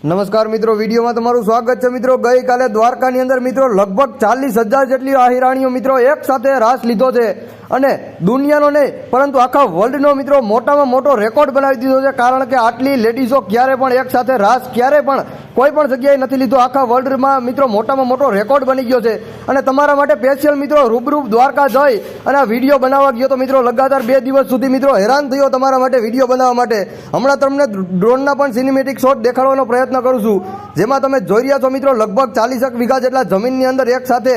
નમસ્કાર મિત્રો, વિડીયોમાં તમારું સ્વાગત છે મિત્રો। ગઈકાલે દ્વારકાની અંદર મિત્રો લગભગ 40,000 જેટલી આહિરાણીઓ મિત્રો એક સાથે રાસ લીધો છે અને દુનિયાનો નહીં પરંતુ આખા વર્લ્ડનો મિત્રો મોટામાં મોટો રેકોર્ડ બનાવી દીધો છે। કારણ કે આટલી લેડીઝો ક્યારે પણ એક સાથે રાસ ક્યારે પણ કોઈ પણ જગ્યાએ નથી લીધો। આખા વર્લ્ડમાં મિત્રો મોટામાં મોટો રેકોર્ડ બની ગયો છે અને તમારા માટે સ્પેશિયલ મિત્રો રૂબરૂ દ્વારકા જઈ અને આ વિડીયો બનાવવા ગયો તો મિત્રો લગાતાર 2 દિવસ સુધી મિત્રો હેરાન થયો તમારા માટે વિડીયો બનાવવા માટે। હમણાં તમને ડ્રોનના પણ સિનેમેટિક શોટ દેખાડવાનો પ્રયત્ન કરું છું, જેમાં તમે જોઈ રહ્યા છો મિત્રો લગભગ 40 વીઘા જેટલા જમીનની અંદર એક સાથે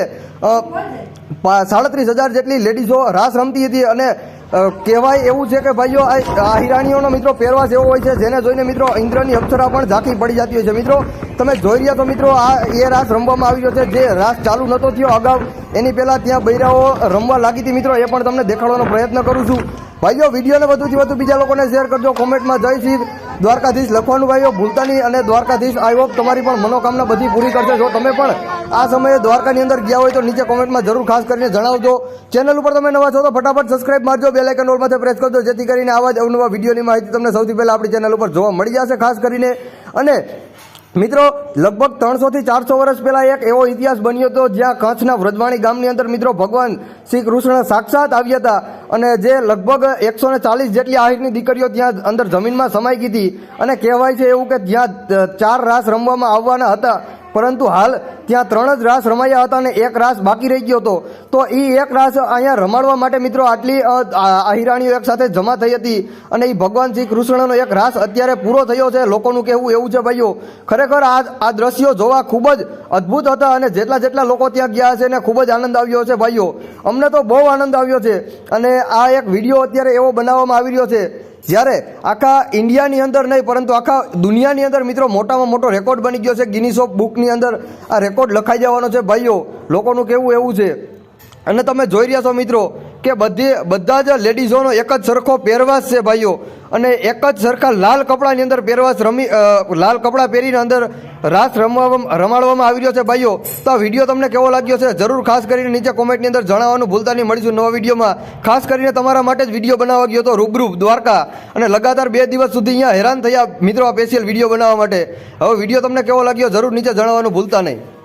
37,000 જેટલી લેડીઝો રાસ રમતી હતી અને કહેવાય એવું છે કે ભાઈઓ આ હિરાણીઓનો મિત્રો પહેરવાશ એવો હોય છે જેને જોઈને મિત્રો ઇન્દ્રની અપ્સરા પણ ઝાંખી પડી જતી હોય છે। મિત્રો તમે જોઈ રહ્યા છો મિત્રો આ એ રાસ રમવામાં આવી રહ્યો છે જે રાસ ચાલુ નહોતો થયો અગાઉ, એની પહેલાં ત્યાં બૈરાઓ રમવા લાગી હતી મિત્રો, એ પણ તમને દેખાડવાનો પ્રયત્ન કરું છું। ભાઈઓ વિડીયોને વધુથી વધુ બીજા લોકોને શેર કરજો, કોમેન્ટમાં જય શ્રી દ્વારકાધીશ લખવાનું ભાઈઓ ભૂલતા નહીં અને દ્વારકાધીશ આઈ હોપ તમારી પણ મનોકામના બધી પૂરી કરશે। જો તમે પણ આ સમયે દ્વારકાની અંદર ગયા હોય તો નીચે કોમેન્ટમાં જરૂર ખાસ કરીને જણાવજો। ચેનલ ઉપર તમે નવા છો તો ફટાફટ સબસ્ક્રાઇબ મારજો, બેલ આઇકન ઓલ માથે પ્રેસ કરજો જેથી કરીને આવા જ અવનવા વિડીયોની માહિતી તમને સૌથી પહેલાં આપણી ચેનલ ઉપર જોવા મળી જશે ખાસ કરીને। અને મિત્રો લગભગ 300 થી 400 વર્ષ પહેલાં એક એવો ઇતિહાસ બન્યો હતો જ્યાં કચ્છના વ્રજવાણી ગામની અંદર મિત્રો ભગવાન શ્રી કૃષ્ણ સાક્ષાત આવ્યા હતા અને જે લગભગ 140 જેટલી આહિરની દીકરીઓ ત્યાં અંદર જમીનમાં સમાઈ ગઈ હતી અને કહેવાય છે એવું કે જ્યાં 4 રાસ રમવામાં આવવાના હતા પરંતુ હાલ ત્યાં 3 જ રાસ રમાયા હતા અને એક રાસ બાકી રહી ગયો હતો। તો એ એક રાસ અહીંયા રમાડવા માટે મિત્રો આટલી આહિરાણીઓ એક સાથે જમા થઈ હતી અને એ ભગવાન શ્રી કૃષ્ણનો એક રાસ અત્યારે પૂરો થયો છે। લોકોનું કહેવું એવું છે ભાઈઓ, ખરેખર આ દ્રશ્યો જોવા ખૂબ જ અદ્ભુત હતા અને જેટલા લોકો ત્યાં ગયા છે એને ખૂબ જ આનંદ આવ્યો છે ભાઈઓ, અમને તો બહુ આનંદ આવ્યો છે। અને આ એક વિડીયો અત્યારે એવો બનાવવામાં આવી રહ્યો છે જ્યારે આખા ઇન્ડિયાની અંદર નહીં પરંતુ આખા દુનિયાની અંદર મિત્રો મોટામાં મોટો રેકોર્ડ બની ગયો છે। ગિનીસ ઓફ બુકની અંદર આ રેકોર્ડ લખાઈ જવાનો છે ભાઈઓ, લોકોનું કહેવું એવું છે। અને તમે જોઈ રહ્યા છો મિત્રો કે બધા જ લેડીઝોનો એક જ સરખો પહેરવાશ છે ભાઈઓ અને એક જ સરખા લાલ કપડાની અંદર પહેરવાશ લાલ કપડાં પહેરીને અંદર રાસ રમાડવામાં આવી રહ્યો છે ભાઈઓ। તો આ વિડીયો તમને કેવો લાગ્યો છે જરૂર ખાસ કરીને નીચે કોમેન્ટની અંદર જણાવવાનું ભૂલતા નહીં। મળીશું નવા વિડીયોમાં, ખાસ કરીને તમારા માટે જ વિડીયો બનાવવા ગયો હતો રૂબરૂ દ્વારકા અને લગાતાર 2 દિવસ સુધી અહીંયા હેરાન થયા મિત્રો આ સ્પેશિયલ વિડીયો બનાવવા માટે। હવે વિડીયો તમને કેવો લાગ્યો જરૂર નીચે જણાવવાનું ભૂલતા નહીં।